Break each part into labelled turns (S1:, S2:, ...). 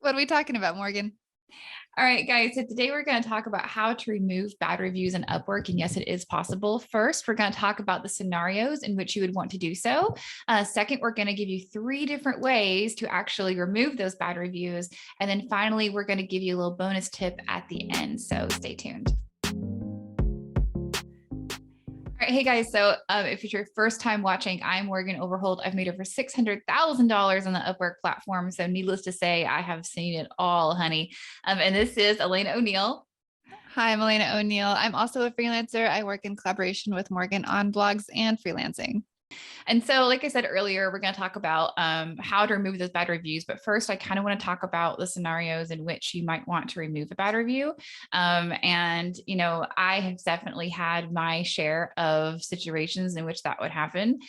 S1: What are we talking about, Morgan?
S2: All right, guys. So today we're going to talk about how to remove bad reviews in Upwork. And yes, it is possible. First, we're going to talk about the scenarios in which you would want to do so. Second, we're going to give you 3 different ways to actually remove those bad reviews. And then finally, we're going to give you a little bonus tip at the end. So stay tuned. All right, hey guys. So if it's your first time watching, I'm Morgan Overholt. I've made over $600,000 on the Upwork platform. So needless to say, I have seen it all, honey. And this is Elena O'Neill.
S1: Hi, I'm Elena O'Neill. I'm also a freelancer. I work in collaboration with Morgan on blogs and freelancing.
S2: And so, like I said earlier, we're going to talk about how to remove those bad reviews. But first, I kind of want to talk about the scenarios in which you might want to remove a bad review. I have definitely had my share of situations in which that would happen.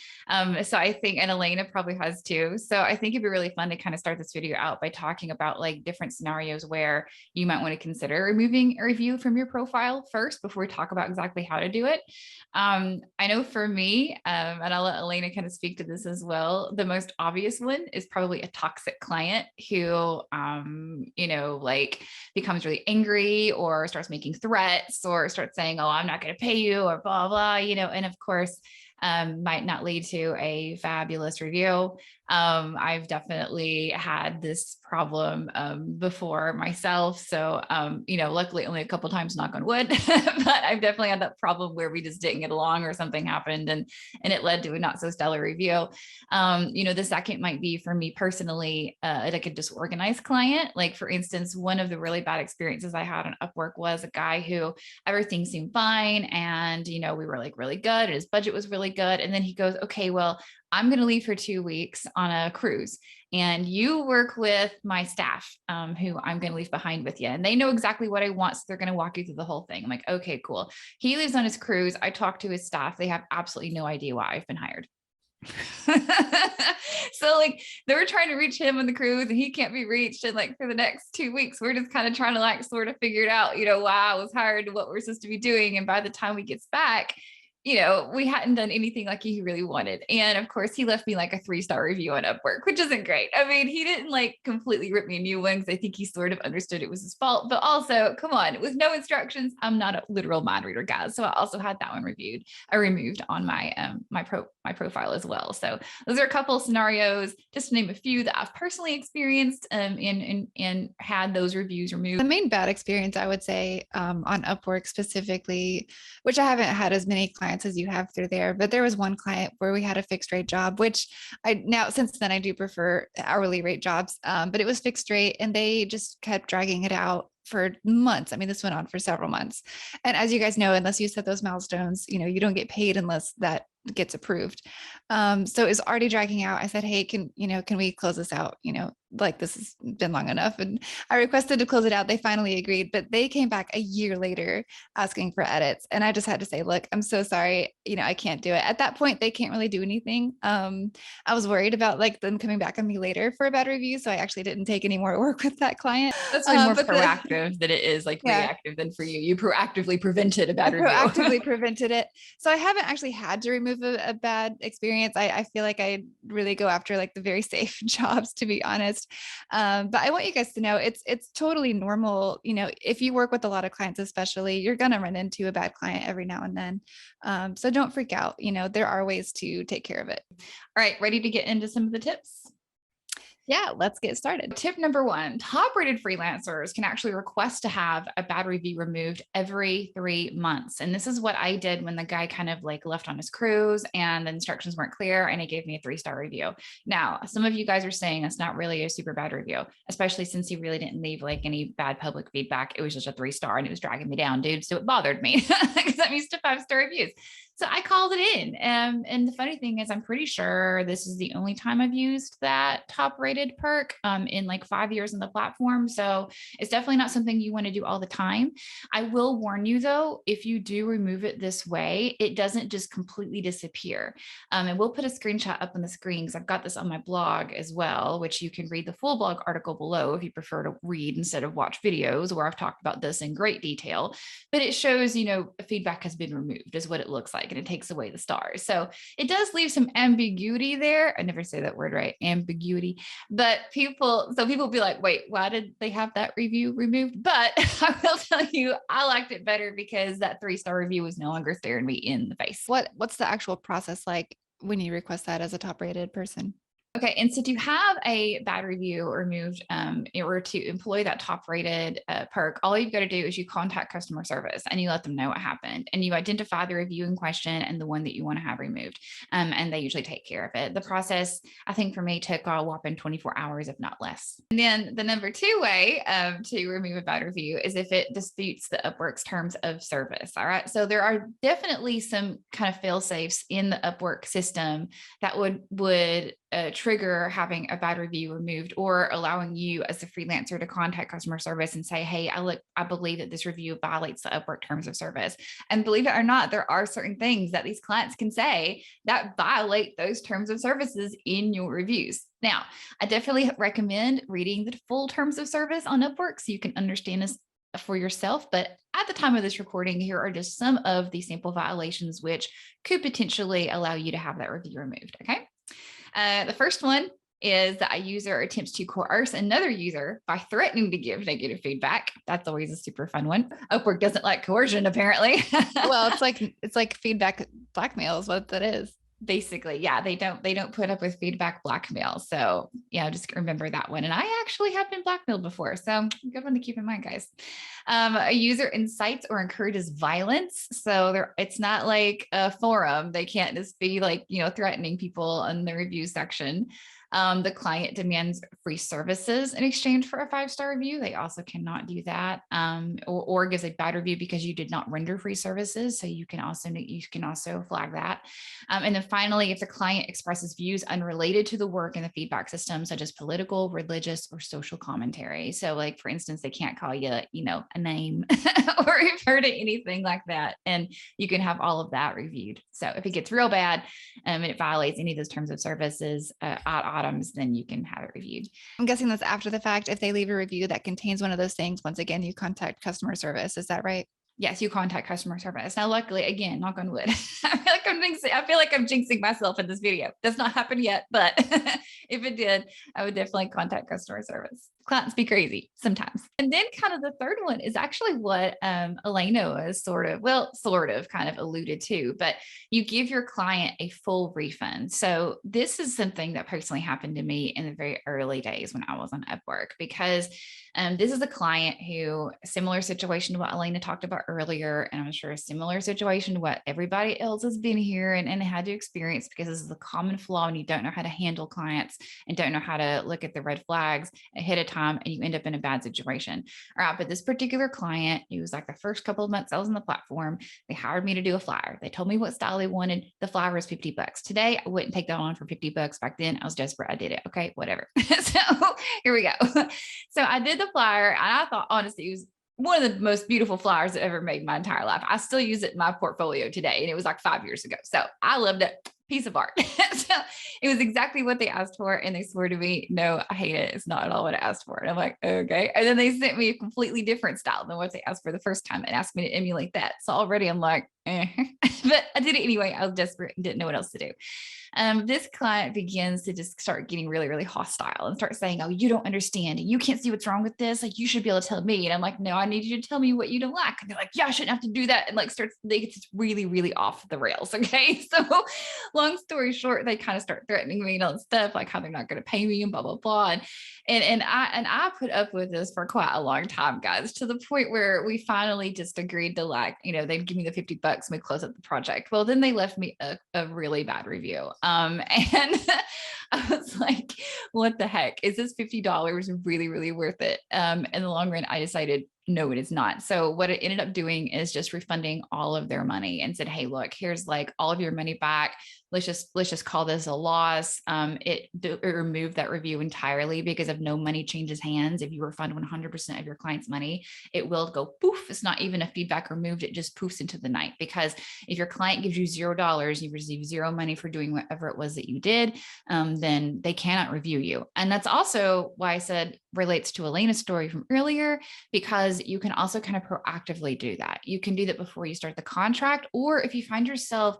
S2: So I think, and Elena probably has too. So I think it'd be really fun to kind of start this video out by talking about like different scenarios where you might want to consider removing a review from your profile first before we talk about exactly how to do it. I know for me, and I'll let Elena kind of speak to this as well. The most obvious one is probably a toxic client who, like becomes really angry or starts making threats or starts saying, oh, I'm not going to pay you or blah, blah, and of course, might not lead to a fabulous review. I've definitely had this problem before myself. So, luckily only a couple of times, knock on wood, but I've definitely had that problem where we just didn't get along or something happened and it led to a not so stellar review. The second might be for me personally, like a disorganized client. Like for instance, one of the really bad experiences I had on Upwork was a guy who everything seemed fine. And, we were like really good and his budget was really good. And then he goes, okay, well, I'm going to leave for 2 weeks on a cruise and you work with my staff who I'm going to leave behind with you. And they know exactly what I want. So they're going to walk you through the whole thing. I'm like, okay, cool. He leaves on his cruise. I talk to his staff. They have absolutely no idea why I've been hired. So like they were trying to reach him on the cruise and he can't be reached. And like for the next 2 weeks, we're just kind of trying to like sort of figure it out, why I was hired, what we're supposed to be doing. And by the time we gets back, we hadn't done anything like he really wanted. And of course he left me like a 3-star review on Upwork, which isn't great. I mean, he didn't like completely rip me a new one because I think he sort of understood it was his fault, but also come on, with no instructions, I'm not a literal mind reader, guys. So I also had that one removed on my profile as well. So those are a couple of scenarios, just to name a few that I've personally experienced and had those reviews removed.
S1: The main bad experience, I would say, on Upwork specifically, which I haven't had as many clients as you have through there, but there was one client where we had a fixed rate job, which since then I do prefer hourly rate jobs, but it was fixed rate and they just kept dragging it out for months. I mean, this went on for several months. And as you guys know, unless you set those milestones, you don't get paid unless that gets approved. So it's already dragging out. I said, hey, can we close this out? Like this has been long enough. And I requested to close it out. They finally agreed, but they came back a year later asking for edits. And I just had to say, look, I'm so sorry. I can't do it. At that point, they can't really do anything. I was worried about like them coming back on me later for a bad review. So I actually didn't take any more work with that client.
S2: That's really more proactive than it is like reactive than for you. You proactively prevented a bad review.
S1: Proactively prevented it. So I haven't actually had to remove a bad experience. I feel like I really go after like the very safe jobs, to be honest. But I want you guys to know it's totally normal. If you work with a lot of clients, especially, you're going to run into a bad client every now and then. So don't freak out. There are ways to take care of it.
S2: All right, ready to get into some of the tips?
S1: Yeah, let's get started.
S2: Tip number 1, top-rated freelancers can actually request to have a bad review removed every 3 months. And this is what I did when the guy kind of like left on his cruise and the instructions weren't clear and he gave me a 3-star review. Now, some of you guys are saying it's not really a super bad review, especially since he really didn't leave like any bad public feedback. It was just a 3-star and it was dragging me down, dude. So it bothered me because I'm used to 5-star reviews. So I called it in. And the funny thing is, I'm pretty sure this is the only time I've used that top rated perk in like 5 years on the platform. So it's definitely not something you want to do all the time. I will warn you though, if you do remove it this way, it doesn't just completely disappear. And we'll put a screenshot up on the screen because I've got this on my blog as well, which you can read the full blog article below if you prefer to read instead of watch videos where I've talked about this in great detail. But it shows, feedback has been removed is what it looks like. and it takes away the stars. So it does leave some ambiguity there. I never say that word right, ambiguity. But people be like, wait, why did they have that review removed? But I will tell you, I liked it better because that 3-star review was no longer staring me in the face.
S1: What's the actual process like when you request that as a top rated person?
S2: Okay, and so to have a bad review removed, in order to employ that top rated perk, all you've got to do is you contact customer service and you let them know what happened, and you identify the review in question and the one that you want to have removed, and they usually take care of it. The process, I think for me, took a whopping 24 hours, if not less. And then the number 2 way to remove a bad review is if it disputes the Upwork's terms of service. All right, so there are definitely some kind of fail safes in the Upwork system that would trigger having a bad review removed, or allowing you as a freelancer to contact customer service and say, hey, I believe that this review violates the Upwork terms of service. And believe it or not, there are certain things that these clients can say that violate those terms of services in your reviews. Now, I definitely recommend reading the full terms of service on Upwork so you can understand this for yourself. But at the time of this recording, here are just some of the sample violations which could potentially allow you to have that review removed. Okay. The first one is that a user attempts to coerce another user by threatening to give negative feedback. That's always a super fun one. Upwork doesn't like coercion, apparently.
S1: Well, it's like feedback blackmail is what that is.
S2: Basically, yeah, they don't put up with feedback blackmail. So yeah, just remember that one. And I actually have been blackmailed before. So good one to keep in mind, guys. A user incites or encourages violence. So it's not like a forum. They can't just be like, threatening people in the review section. The client demands free services in exchange for a 5-star review. They also cannot do that, or gives a bad review because you did not render free services. So you can also flag that. And then finally, if the client expresses views unrelated to the work in the feedback system, such as political, religious, or social commentary. So like, for instance, they can't call you, a name or refer to anything like that. And you can have all of that reviewed. So if it gets real bad and it violates any of those terms of services, items, then you can have it reviewed.
S1: I'm guessing that's after the fact. If they leave a review that contains one of those things, once again, you contact customer service. Is that right?
S2: Yes, you contact customer service. Now, luckily, again, knock on wood, I feel like I'm jinxing myself in this video. Does not happen yet, but if it did, I would definitely contact customer service. Clients be crazy sometimes. And then kind of the third one is actually what Elena was sort of kind of alluded to, but you give your client a full refund. So this is something that personally happened to me in the very early days when I was on Upwork, because this is a client who, similar situation to what Elena talked about earlier, and I'm sure a similar situation to what everybody else has been here and had to experience, because this is a common flaw when you don't know how to handle clients and don't know how to look at the red flags ahead of time, and you end up in a bad situation. All right, but this particular client, it was like the first couple of months I was on the platform, they hired me to do a flyer. They told me what style they wanted. The flyer was $50. Today, I wouldn't take that on for $50. Back then, I was desperate. I did it. Okay, whatever. So here we go. So I did the flyer, and I thought, honestly, it was one of the most beautiful flyers I've ever made in my entire life. I still use it in my portfolio today, and it was like 5 years ago. So I loved it. Piece of art. So it was exactly what they asked for. And they swore to me, no, I hate it. It's not at all what I asked for. And I'm like, okay. And then they sent me a completely different style than what they asked for the first time and asked me to emulate that. So already I'm like, but I did it anyway. I was desperate and didn't know what else to do. This client begins to just start getting really, really hostile and start saying, oh, you don't understand. You can't see what's wrong with this. Like, you should be able to tell me. And I'm like, no, I need you to tell me what you don't like. And they're like, yeah, I shouldn't have to do that. And like it's really, really off the rails. Okay. So long story short, they kind of start threatening me and all this stuff, like how they're not going to pay me and blah, blah, blah. And I put up with this for quite a long time, guys, to the point where we finally just agreed to, like, they'd give me the $50 and we close up the project. Well, then they left me a really bad review. And I was like, what the heck? Is this $50 really, really worth it? In the long run, I decided, no, it is not. So what it ended up doing is just refunding all of their money and said, hey, look, here's like all of your money back. Let's just call this a loss. It removed that review entirely, because if no money changes hands, if you refund 100% of your client's money, it will go poof. It's not even a feedback removed. It just poofs into the night, because if your client gives you $0, you receive zero money for doing whatever it was that you did. then they cannot review you. And that's also why I said relates to Elena's story from earlier, because you can also kind of proactively do that. You can do that before you start the contract, or if you find yourself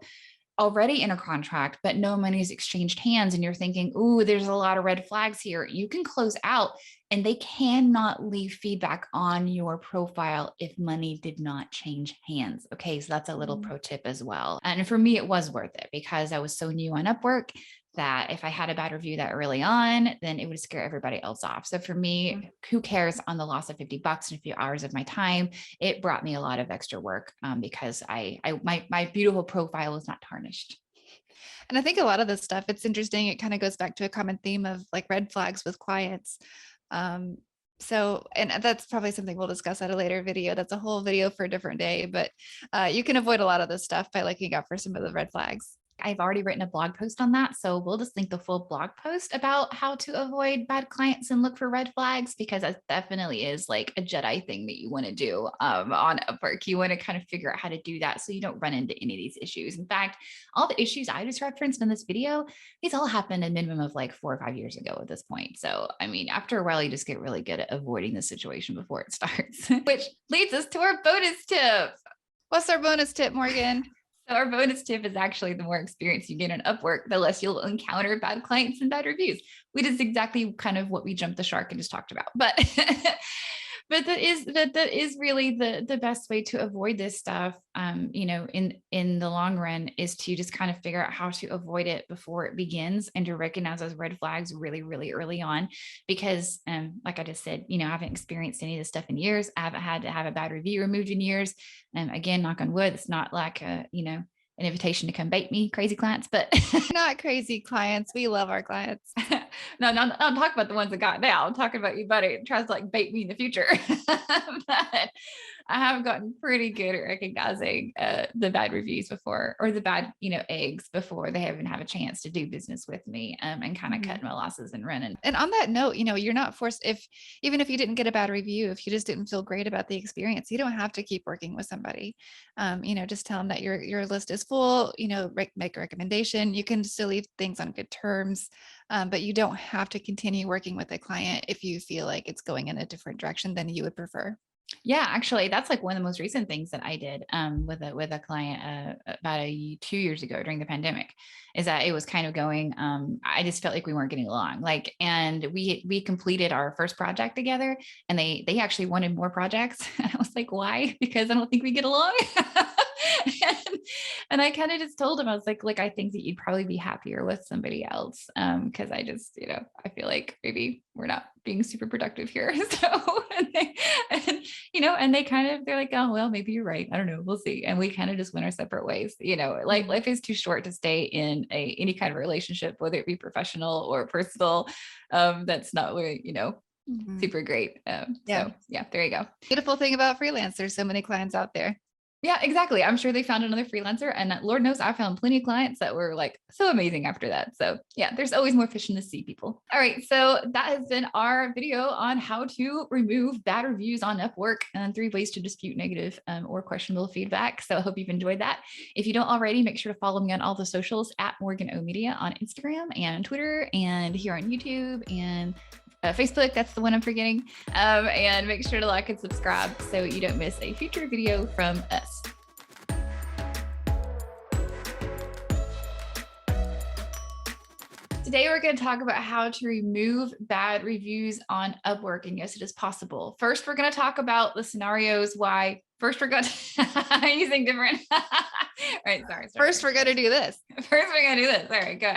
S2: already in a contract, but no money's exchanged hands and you're thinking, ooh, there's a lot of red flags here, you can close out and they cannot leave feedback on your profile if money did not change hands. Okay, so that's a little pro tip as well. And for me, it was worth it because I was so new on Upwork that if I had a bad review that early on, then it would scare everybody else off. So for me, who cares on the loss of $50 and a few hours of my time? It brought me a lot of extra work because my beautiful profile was not tarnished.
S1: And I think a lot of this stuff, it's interesting. It kind of goes back to a common theme of like red flags with clients. So, and that's probably something we'll discuss at a later video. That's a whole video for a different day, but you can avoid a lot of this stuff by looking out for some of the red flags.
S2: I've already written a blog post on that. So we'll just link the full blog post about how to avoid bad clients and look for red flags, because that definitely is like a Jedi thing that you want to do on Upwork. You want to kind of figure out how to do that so you don't run into any of these issues. In fact, all the issues I just referenced in this video, these all happened a minimum of like 4 or 5 years ago at this point. So, I mean, after a while, you just get really good at avoiding the situation before it starts, which leads us to our bonus tip.
S1: What's our bonus tip, Morgan?
S2: So our bonus tip is actually the more experience you gain on Upwork, the less you'll encounter bad clients and bad reviews, which is exactly kind of what we jumped the shark and just talked about. But but that is really the best way to avoid this stuff. In the long run, is to just kind of figure out how to avoid it before it begins and to recognize those red flags really, really early on. Because like I just said, I haven't experienced any of this stuff in years. I haven't had to have a bad review removed in years. And again, knock on wood, it's not like an invitation to come bait me, crazy clients, but
S1: not crazy clients. We love our clients.
S2: No, I'm talking about the ones that got now. I'm talking about you, buddy. Tries to like bait me in the future. But I have gotten pretty good at recognizing the bad reviews before, or the bad, eggs before they even have a chance to do business with me, and kind of cut my losses and running.
S1: And on that note, you're not forced, even if you didn't get a bad review, if you just didn't feel great about the experience, you don't have to keep working with somebody. Just tell them that your list is full, make a recommendation. You can still leave things on good terms, but you don't have to continue working with a client if you feel like it's going in a different direction than you would prefer.
S2: Yeah, actually, that's like one of the most recent things that I did with a client about 2 years ago during the pandemic, is that it was kind of going. I just felt like we weren't getting along. And we completed our first project together, and they actually wanted more projects. And I was like, why? Because I don't think we get along. And I kind of just told him, I was like, I think that you'd probably be happier with somebody else. Cause I just, I feel like maybe we're not being super productive here. So, and they they're like, oh, well, maybe you're right. I don't know. We'll see. And we kind of just went our separate ways. Life is too short to stay in any kind of relationship, whether it be professional or personal. That's not really, super great. So yeah, there you go.
S1: Beautiful thing about freelancers, so many clients out there.
S2: Yeah, exactly. I'm sure they found another freelancer, and Lord knows I found plenty of clients that were like so amazing after that. So yeah, there's always more fish in the sea, people. All right. So that has been our video on how to remove bad reviews on Upwork and 3 ways to dispute negative or questionable feedback. So I hope you've enjoyed that. If you don't already, make sure to follow me on all the socials at Morgan O Media on Instagram and Twitter, and here on YouTube and Facebook, that's the one I'm forgetting. And make sure to like and subscribe so you don't miss a future video from us. Today, we're going to talk about how to remove bad reviews on Upwork. And yes, it is possible. First, we're going to talk about the scenarios why. First, we're going to using different. All right, sorry.
S1: First, we're going to do this.
S2: First, we're going to do this. All right, go ahead.